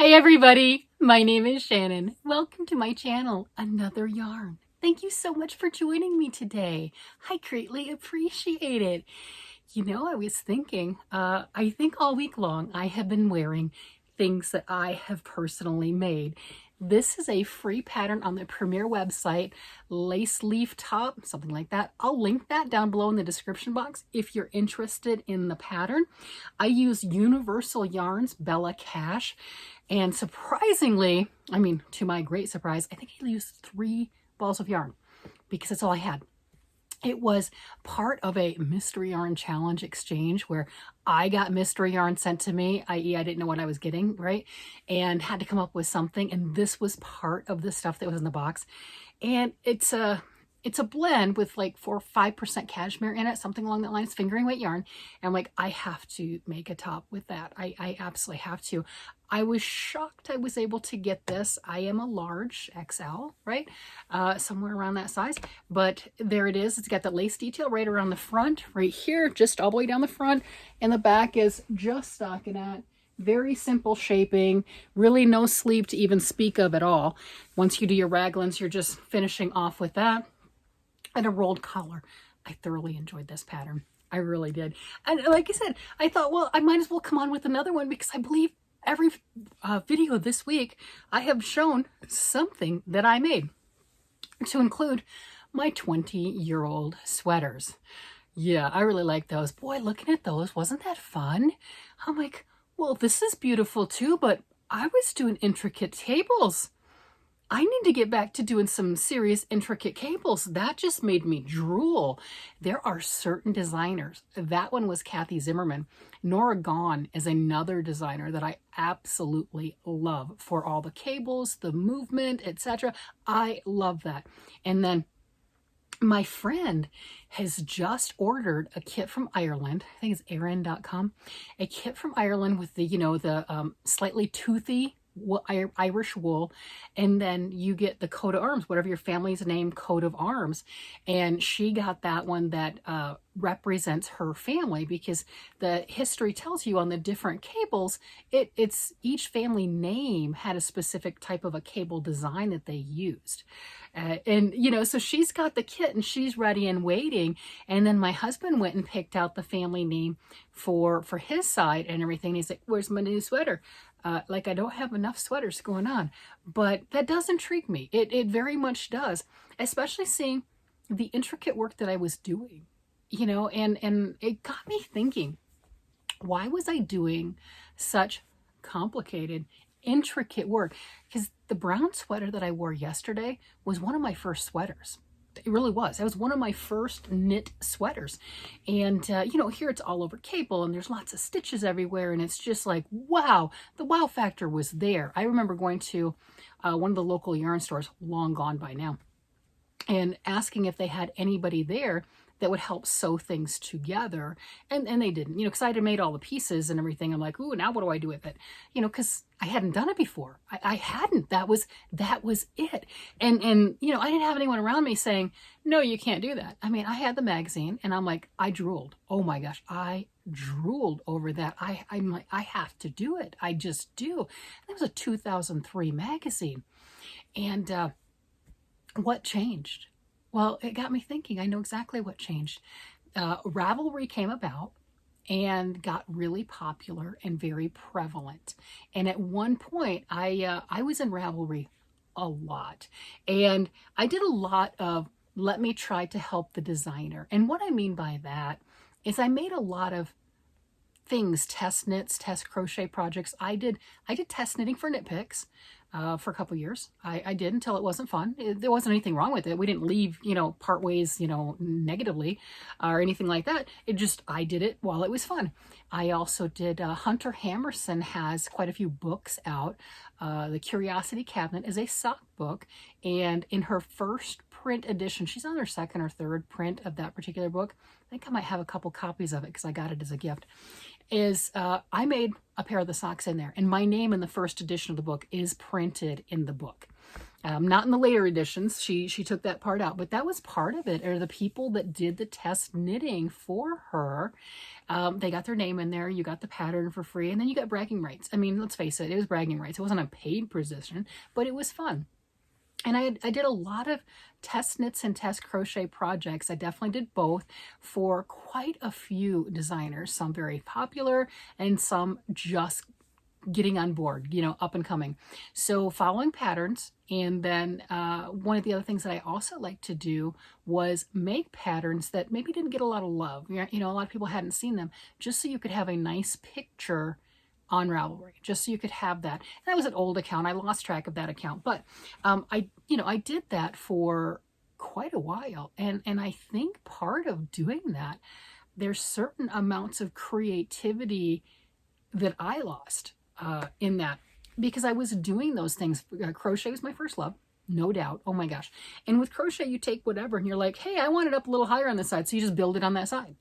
Hi everybody, my name is Shannon. Welcome to my channel, Another Yarn. Thank you so much for joining me today. I greatly appreciate it. You know, I was thinking, I think all week long I have been wearing things that I have personally made. This is a free pattern on the Premier website, lace leaf top, something like that. I'll link that down below in the description box if you're interested in the pattern. I use Universal Yarns Bella Cash, and surprisingly, I mean, to my great surprise, I think I used 3 balls of yarn because that's all I had. It was part of a mystery yarn challenge exchange where I got mystery yarn sent to me, i.e. I didn't know what I was getting, right? And had to come up with something. And this was part of the stuff that was in the box. And it's a blend with like 4 or 5% cashmere in it, something along that lines, fingering weight yarn. And I'm like, I have to make a top with that. I absolutely have to. I was shocked I was able to get this. I am a large XL, right? Somewhere around that size. But there it is. It's got the lace detail right around the front, right here, just all the way down the front. And the back is just stockinette. Very simple shaping, really no sleeve to even speak of at all. Once you do your raglans, you're just finishing off with that. And a rolled collar. I thoroughly enjoyed this pattern. I really did. And like I said, I thought, well, I might as well come on with another one because I believe every video this week I have shown something that I made, to include my 20-year-old sweaters. Yeah, I really like those. Boy, looking at those, wasn't that fun? I'm like, well, this is beautiful too, but I was doing intricate cables. I need to get back to doing some serious intricate cables. That just made me drool. There are certain designers. That one was Kathy Zimmerman. Nora Gone is another designer that I absolutely love for all the cables, the movement, etc. I love that. And then my friend has just ordered a kit from Ireland. I think it's erin.com. A kit from Ireland with the, the slightly toothy Irish wool, and then you get the coat of arms, whatever your family's name coat of arms. And she got that one that represents her family, because the history tells you on the different cables, it's each family name had a specific type of a cable design that they used. And so she's got the kit and she's ready and waiting. And then my husband went and picked out the family name for his side and everything. He's like, where's my new sweater? Like, I don't have enough sweaters going on, but that does intrigue me. It very much does, especially seeing the intricate work that I was doing, and it got me thinking, why was I doing such complicated, intricate work? Because the brown sweater that I wore yesterday was one of my first sweaters. It really was. That was one of my first knit sweaters. And, here it's all over cable and there's lots of stitches everywhere. And it's just like, wow, the wow factor was there. I remember going to one of the local yarn stores, long gone by now, and asking if they had anybody there that would help sew things together. And they didn't, because I had made all the pieces and everything. I'm like, ooh, now what do I do with it? Because I hadn't done it before. I hadn't. That was it. And I didn't have anyone around me saying, no, you can't do that. I mean, I had the magazine and I'm like, I drooled. Oh my gosh, I drooled over that. I'm like, I have to do it. I just do. That was a 2003 magazine. And what changed? Well, it got me thinking. I know exactly what changed. Ravelry came about and got really popular and very prevalent. And at one point, I was in Ravelry a lot. And I did a lot of, let me try to help the designer. And what I mean by that is I made a lot of things, test knits, test crochet projects. I did test knitting for Knit Picks for a couple years. I did, until it wasn't fun. There wasn't anything wrong with it. We didn't leave, part ways, negatively or anything like that. I did it while it was fun. I also did, Hunter Hammerson has quite a few books out. The Curiosity Cabinet is a sock book. And in her first print edition, she's on her second or third print of that particular book. I think I might have a couple copies of it because I got it as a gift. I made a pair of the socks in there, and my name in the first edition of the book is printed in the book. Not in the later editions. She took that part out, but that was part of it. Or the people that did the test knitting for her, they got their name in there. You got the pattern for free, and then you got bragging rights. I mean, let's face it, it was bragging rights. It wasn't a paid position, but it was fun. And I did a lot of test knits and test crochet projects. I definitely did both for quite a few designers, some very popular and some just getting on board, you know, up and coming. So following patterns. And then one of the other things that I also like to do was make patterns that maybe didn't get a lot of love. You know, a lot of people hadn't seen them, just so you could have a nice picture on Ravelry, just so you could have that. And that was an old account. I lost track of that account, but I did that for quite a while. And I think part of doing that, there's certain amounts of creativity that I lost in that, because I was doing those things. Crochet was my first love, no doubt. Oh my gosh. And with crochet, you take whatever and you're like, hey, I want it up a little higher on the side. So you just build it on that side.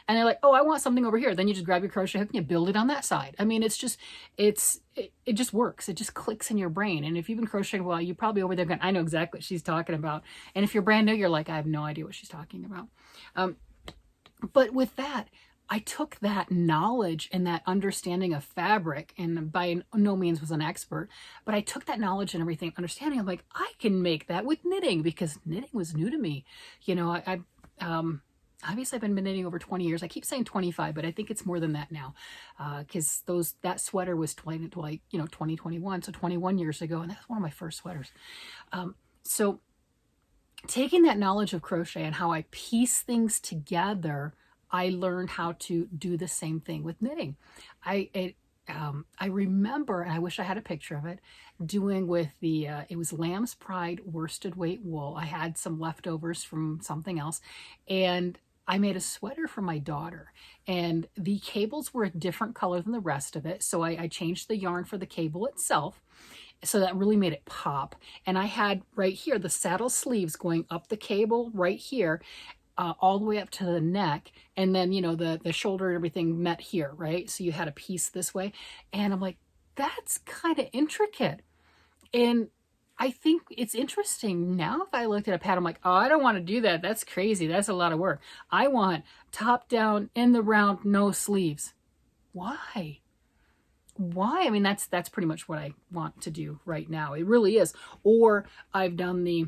And they're like, oh, I want something over here. Then you just grab your crochet hook and you build it on that side. I mean, it just works. It just clicks in your brain. And if you've been crocheting a while, you're probably over there going, I know exactly what she's talking about. And if you're brand new, you're like, I have no idea what she's talking about. But with that, I took that knowledge and that understanding of fabric, and by no means was an expert, but I took that knowledge and everything, understanding. I'm like, I can make that with knitting, because knitting was new to me. You know, obviously, I've been knitting over 20 years. I keep saying 25, but I think it's more than that now, because that sweater was 2021, so 21 years ago, and that was one of my first sweaters. So taking that knowledge of crochet and how I piece things together, I learned how to do the same thing with knitting. I remember, and I wish I had a picture of it, doing with it was Lamb's Pride worsted weight wool. I had some leftovers from something else, and I made a sweater for my daughter, and the cables were a different color than the rest of it. So I changed the yarn for the cable itself. So that really made it pop. And I had right here, the saddle sleeves going up the cable right here, all the way up to the neck. And then, you know, the shoulder and everything met here, right? So you had a piece this way. And I'm like, that's kind of intricate. And I think it's interesting now. If I looked at a pattern, I'm like, oh, I don't want to do that. That's crazy. That's a lot of work. I want top down in the round, no sleeves. Why? I mean, that's pretty much what I want to do right now. It really is. Or I've done the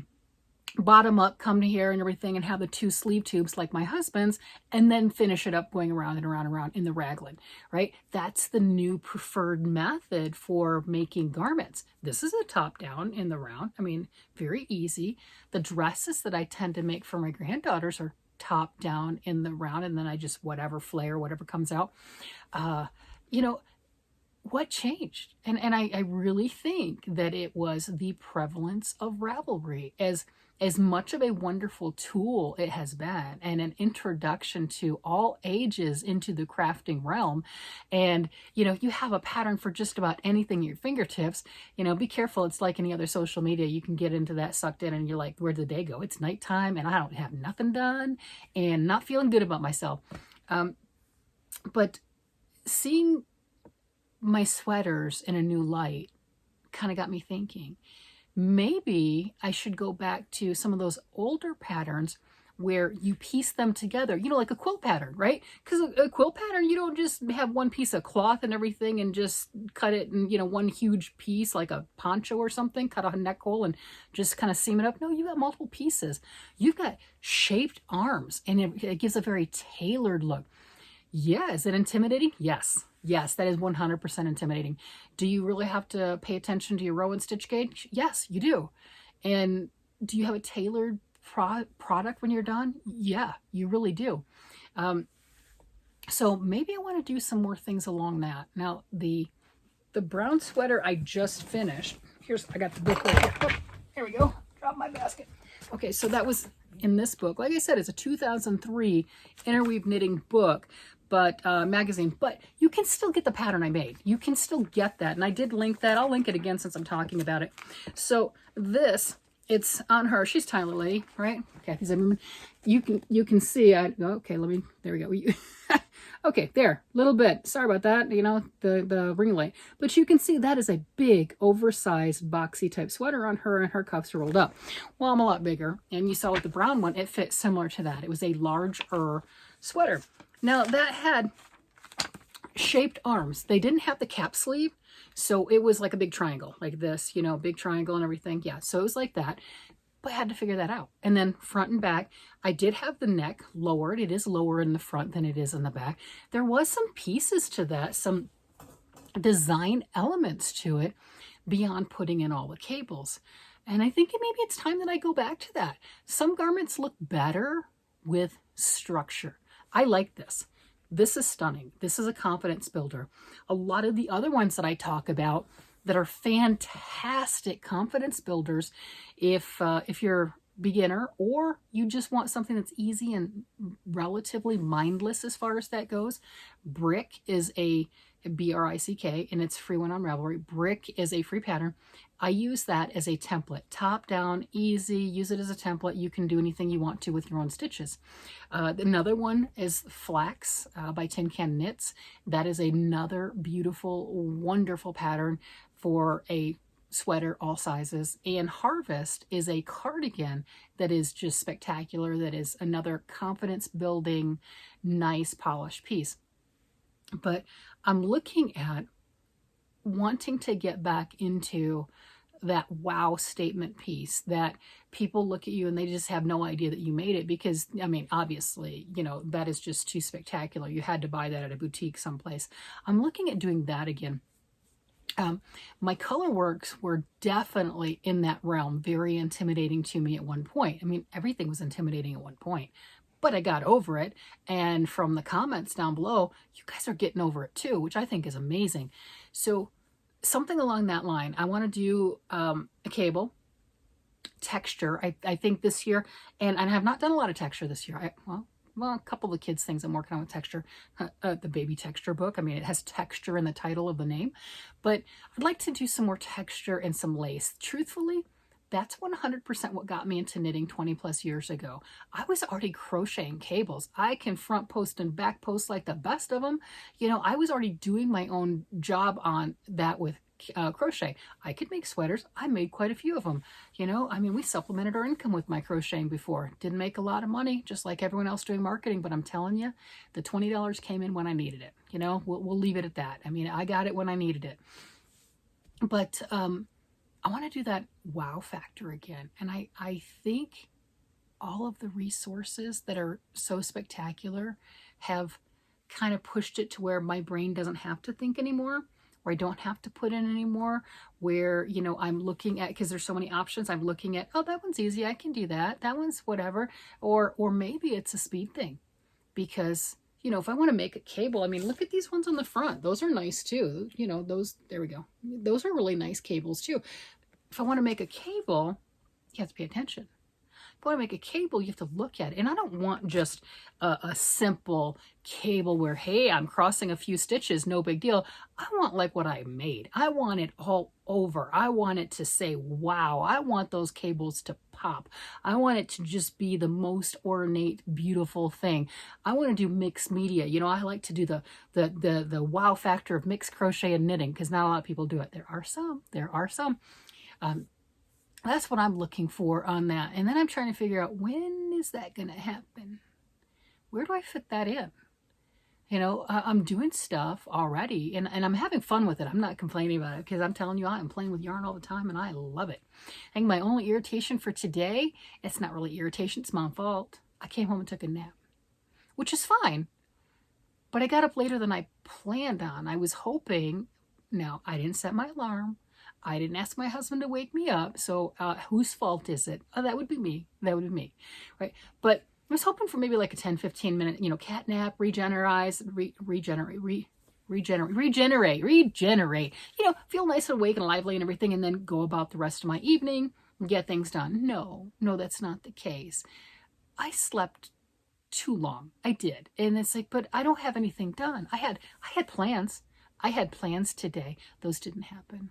bottom up, come to here and everything, and have the 2 sleeve tubes like my husband's, and then finish it up going around and around and around in the raglan, right? That's the new preferred method for making garments. This is a top down in the round. I mean, very easy. The dresses that I tend to make for my granddaughters are top down in the round, and then I just whatever flare, whatever comes out. You know, what changed? And I really think that it was the prevalence of Ravelry. As much of a wonderful tool it has been, and an introduction to all ages into the crafting realm. And, you know, you have a pattern for just about anything at your fingertips. You know, be careful. It's like any other social media. You can get into that, sucked in, and you're like, where'd the day go? It's nighttime and I don't have nothing done and not feeling good about myself. But seeing my sweaters in a new light kind of got me thinking, maybe I should go back to some of those older patterns where you piece them together, you know, like a quilt pattern, right? Because a quilt pattern, you don't just have one piece of cloth and everything and just cut it in, you know, one huge piece like a poncho or something, cut a neck hole and just kind of seam it up. No, you got multiple pieces. You've got shaped arms, and it gives a very tailored look. Yeah, is it intimidating? Yes. Yes, that is 100% intimidating. Do you really have to pay attention to your row and stitch gauge? Yes, you do. And do you have a tailored product when you're done? Yeah, you really do. So maybe I want to do some more things along that. Now, the brown sweater I just finished. I got the book right here. Oh, here we go. Drop my basket. Okay, so that was in this book. Like I said, it's a 2003 interweave knitting book, but magazine, but you can still get the pattern I made. You can still get that. And I did link that. I'll link it again since I'm talking about it. So this it's on her. She's a tiny little lady, right? Kathy Zimmerman. You can see. Okay, let me. There we go. Okay, there, little bit. Sorry about that. You know, the ring light, but you can see that is a big, oversized, boxy type sweater on her, and her cuffs are rolled up. Well, I'm a lot bigger, and you saw with the brown one, it fit similar to that. It was a larger sweater. Now that had shaped arms. They didn't have the cap sleeve, so it was like a big triangle, like this, you know, big triangle and everything. Yeah, so it was like that, but I had to figure that out. And then front and back, I did have the neck lowered. It is lower in the front than it is in the back. There was some pieces to that, some design elements to it beyond putting in all the cables. And I think maybe it's time that I go back to that. Some garments look better with structure. I like this. This is stunning. This is a confidence builder. A lot of the other ones that I talk about that are fantastic confidence builders, if you're beginner or you just want something that's easy and relatively mindless as far as that goes, Brick is a BRICK, and it's free one on Ravelry. Brick is a free pattern. I use that as a template, top down, easy, use it as a template. You can do anything you want to with your own stitches. Another one is Flax by Tin Can Knits. That is another beautiful, wonderful pattern for a sweater, all sizes. And Harvest is a cardigan that is just spectacular. That is another confidence building, nice polished piece. But I'm looking at wanting to get back into that wow statement piece that people look at you and they just have no idea that you made it, because I mean, obviously, you know, that is just too spectacular. You had to buy that at a boutique someplace. I'm looking at doing that again. My color works were definitely in that realm, very intimidating to me at one point. I mean, everything was intimidating at one point, but I got over it. And from the comments down below, you guys are getting over it too, which I think is amazing. So something along that line. I want to do a cable texture. I think this year, and I have not done a lot of texture this year. Well, a couple of the kids' things I'm working on with texture. The baby texture book. I mean, it has texture in the title of the name, but I'd like to do some more texture and some lace. Truthfully, that's 100% what got me into knitting 20 plus years ago. I was already crocheting cables. I can front post and back post like the best of them. You know, I was already doing my own job on that with crochet. I could make sweaters. I made quite a few of them. You know, I mean, we supplemented our income with my crocheting before. Didn't make a lot of money, just like everyone else doing marketing, but I'm telling you, the $20 came in when I needed it. You know, we'll leave it at that. I mean, I got it when I needed it. But I want to do that wow factor again. And I think all of the resources that are so spectacular have kind of pushed it to where my brain doesn't have to think anymore, or I don't have to put in anymore, where, you know, I'm looking at, because there's so many options, I'm looking at, oh, that one's easy, I can do that. That one's whatever. Or maybe it's a speed thing, because, you know, if I want to make a cable, I mean, look at these ones on the front. Those are nice too. You know, those, there we go. Those are really nice cables too. If I want to make a cable, you have to pay attention. If I want to make a cable, you have to look at it. And I don't want just a simple cable where, hey, I'm crossing a few stitches, no big deal. I want like what I made. I want it all over. I want it to say, wow. I want those cables to pop. I want it to just be the most ornate, beautiful thing. I want to do mixed media. You know, I like to do the wow factor of mixed crochet and knitting, because not a lot of people do it. There are some. That's what I'm looking for on that. And then I'm trying to figure out, when is that going to happen? Where do I fit that in? You know, I'm doing stuff already, and I'm having fun with it. I'm not complaining about it, because I'm telling you, I am playing with yarn all the time, and I love it. I think my only irritation for today, it's not really irritation, it's my fault. I came home and took a nap, which is fine. But I got up later than I planned on. I was hoping, now, I didn't set my alarm. I didn't ask my husband to wake me up, so whose fault is it? Oh, that would be me. That would be me, right? But I was hoping for maybe like a 10, 15 minute, you know, cat nap, regenerate, you know, feel nice and awake and lively and everything, and then go about the rest of my evening and get things done. No, that's not the case. I slept too long. I did. And it's like, but I don't have anything done. I had plans. I had plans today. Those didn't happen.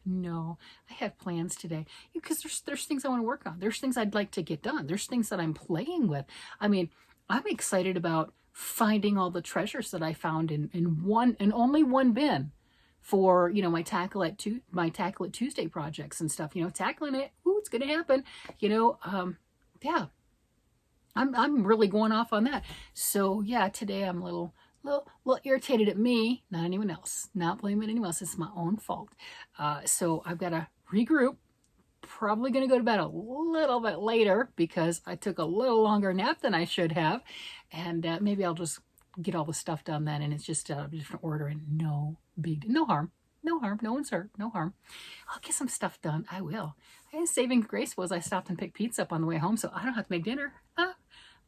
No, I have plans today because there's things I want to work on. There's things I'd like to get done. There's things that I'm playing with. I mean, I'm excited about finding all the treasures that I found in one and only one bin for, you know, my Tackle It Tuesday projects and stuff, you know, tackling it. Ooh, it's going to happen, you know. Yeah, I'm really going off on that. So yeah, today I'm a little irritated at me, not anyone else, not blaming anyone else. It's my own fault. So I've got to regroup. Probably going to go to bed a little bit later because I took a little longer nap than I should have. And maybe I'll just get all the stuff done then. And it's just a different order and no harm. No harm. No one's hurt. No harm. I'll get some stuff done. I will. And saving grace was I stopped and picked pizza up on the way home, so I don't have to make dinner.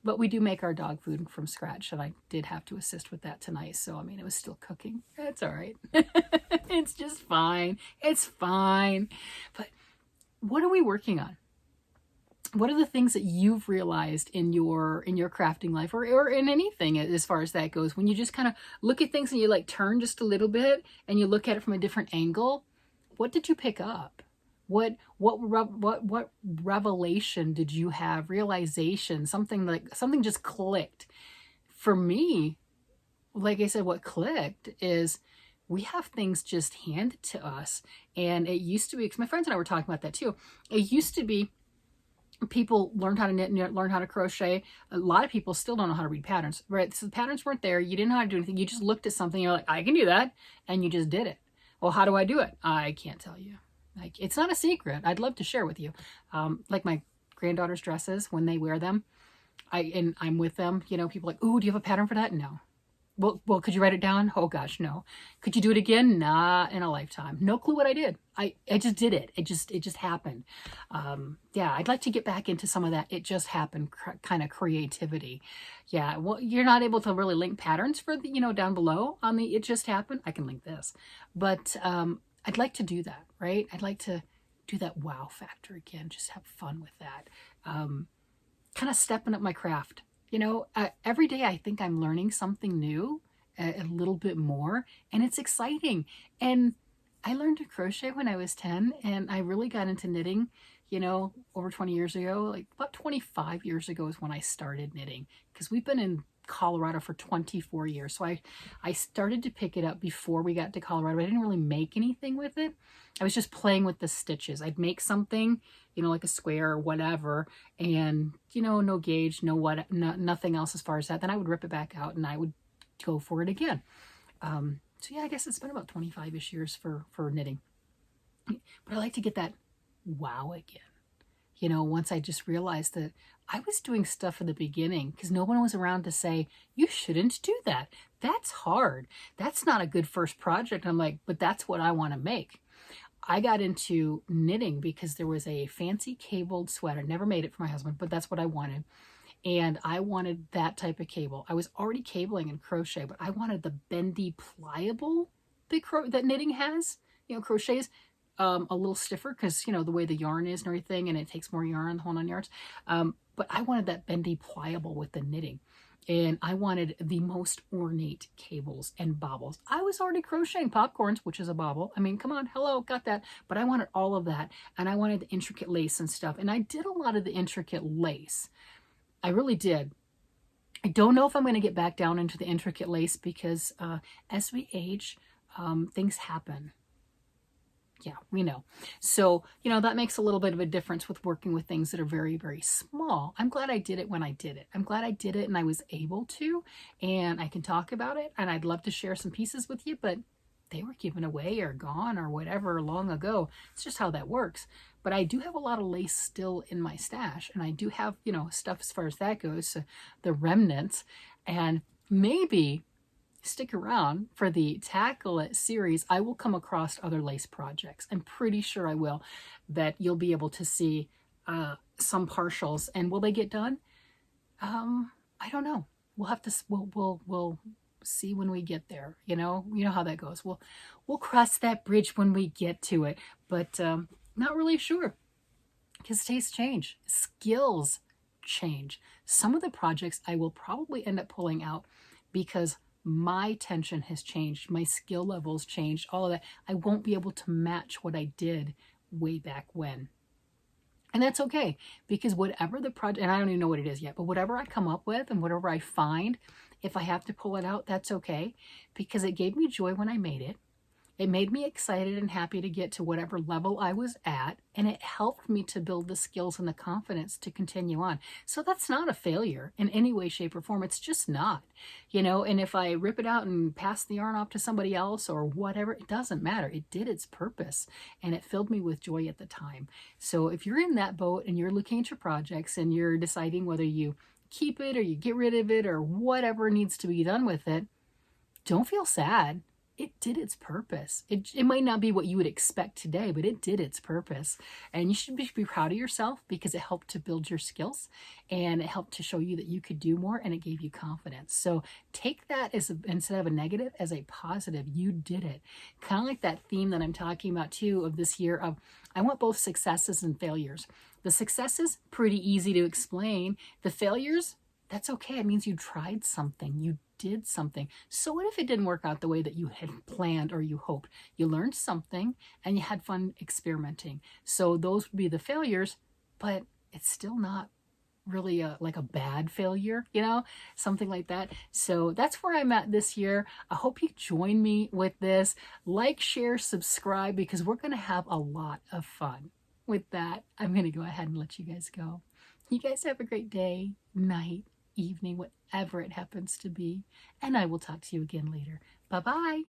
But we do make our dog food from scratch, and I did have to assist with that tonight. So, I mean, it was still cooking. It's all right. It's just fine. It's fine. But what are we working on? What are the things that you've realized in your crafting life or in anything as far as that goes? When you just kind of look at things and you like turn just a little bit and you look at it from a different angle, what did you pick up? What revelation did you have? Realization, something just clicked. For me, like I said, what clicked is we have things just handed to us. And it used to be, because my friends and I were talking about that too. It used to be people learned how to knit, learned how to crochet. A lot of people still don't know how to read patterns, right? So the patterns weren't there. You didn't know how to do anything. You just looked at something, you're like, I can do that. And you just did it. Well, how do I do it? I can't tell you. Like, it's not a secret. I'd love to share with you. Like my granddaughter's dresses, when they wear them, I'm with them, you know, people are like, ooh, do you have a pattern for that? No. Well, could you write it down? Oh gosh, no. Could you do it again? Not in a lifetime. No clue what I did. I just did it. It just happened. Yeah, I'd like to get back into some of that. It just happened kind of creativity. Yeah, well, you're not able to really link patterns for the, you know, down below on the, it just happened. I can link this, but, I'd like to do that, right? I'd like to do that wow factor again, just have fun with that. Kind of stepping up my craft. You know, every day I think I'm learning something new, a little bit more, and it's exciting. And I learned to crochet when I was 10, and I really got into knitting, you know, over 20 years ago. Like about 25 years ago is when I started knitting, because we've been in Colorado for 24 years. So I started to pick it up before we got to Colorado. I didn't really make anything with it. I was just playing with the stitches. I'd make something, you know, like a square or whatever, and, you know, no gauge, nothing else as far as that. Then I would rip it back out and I would go for it again. So yeah, I guess it's been about 25-ish years for knitting. But I like to get that wow again. You know, once I just realized that I was doing stuff in the beginning because no one was around to say, you shouldn't do that. That's hard. That's not a good first project. I'm like, but that's what I want to make. I got into knitting because there was a fancy cabled sweater. Never made it for my husband, but that's what I wanted. And I wanted that type of cable. I was already cabling and crochet, but I wanted the bendy, pliable that knitting has. You know, crochets a little stiffer because, you know, the way the yarn is and everything, and it takes more yarn, the whole 9 yards. But I wanted that bendy, pliable with the knitting. And I wanted the most ornate cables and bobbles. I was already crocheting popcorns, which is a bobble. I mean, come on, hello, got that. But I wanted all of that. And I wanted the intricate lace and stuff. And I did a lot of the intricate lace. I really did. I don't know if I'm going to get back down into the intricate lace because as we age, things happen. Yeah, we know. So, you know, that makes a little bit of a difference with working with things that are very, very small. I'm glad I did it when I did it. I'm glad I did it and I was able to, and I can talk about it, and I'd love to share some pieces with you, but they were given away or gone or whatever long ago. It's just how that works. But I do have a lot of lace still in my stash, and I do have, you know, stuff as far as that goes, the remnants, and maybe stick around for the Tackle It series. I will come across other lace projects. I'm pretty sure I will, that you'll be able to see some partials. And will they get done? I don't know. We'll have to, we'll see when we get there. You know how that goes. We'll cross that bridge when we get to it, but not really sure, because tastes change, skills change. Some of the projects I will probably end up pulling out because my tension has changed, my skill levels changed, all of that. I won't be able to match what I did way back when. And that's okay, because whatever the project, and I don't even know what it is yet, but whatever I come up with and whatever I find, if I have to pull it out, that's okay, because it gave me joy when I made it. It made me excited and happy to get to whatever level I was at, and it helped me to build the skills and the confidence to continue on. So that's not a failure in any way, shape, or form. It's just not, you know, and if I rip it out and pass the yarn off to somebody else or whatever, it doesn't matter. It did its purpose, and it filled me with joy at the time. So if you're in that boat and you're looking at your projects and you're deciding whether you keep it or you get rid of it or whatever needs to be done with it, don't feel sad. It did its purpose. It might not be what you would expect today, but it did its purpose. And you should be proud of yourself, because it helped to build your skills and it helped to show you that you could do more, and it gave you confidence. So take that as instead of a negative, as a positive. You did it. Kind of like that theme that I'm talking about too of this year of, I want both successes and failures. The successes, pretty easy to explain. The failures, that's okay. It means you tried something. You did something. So what if it didn't work out the way that you had planned or you hoped? You learned something and you had fun experimenting. So those would be the failures, but it's still not really like a bad failure, you know, something like that. So that's where I'm at this year. I hope you join me with this. Like, share, subscribe, because we're going to have a lot of fun. With that, I'm going to go ahead and let you guys go. You guys have a great day, night, evening, whatever it happens to be. And I will talk to you again later. Bye-bye.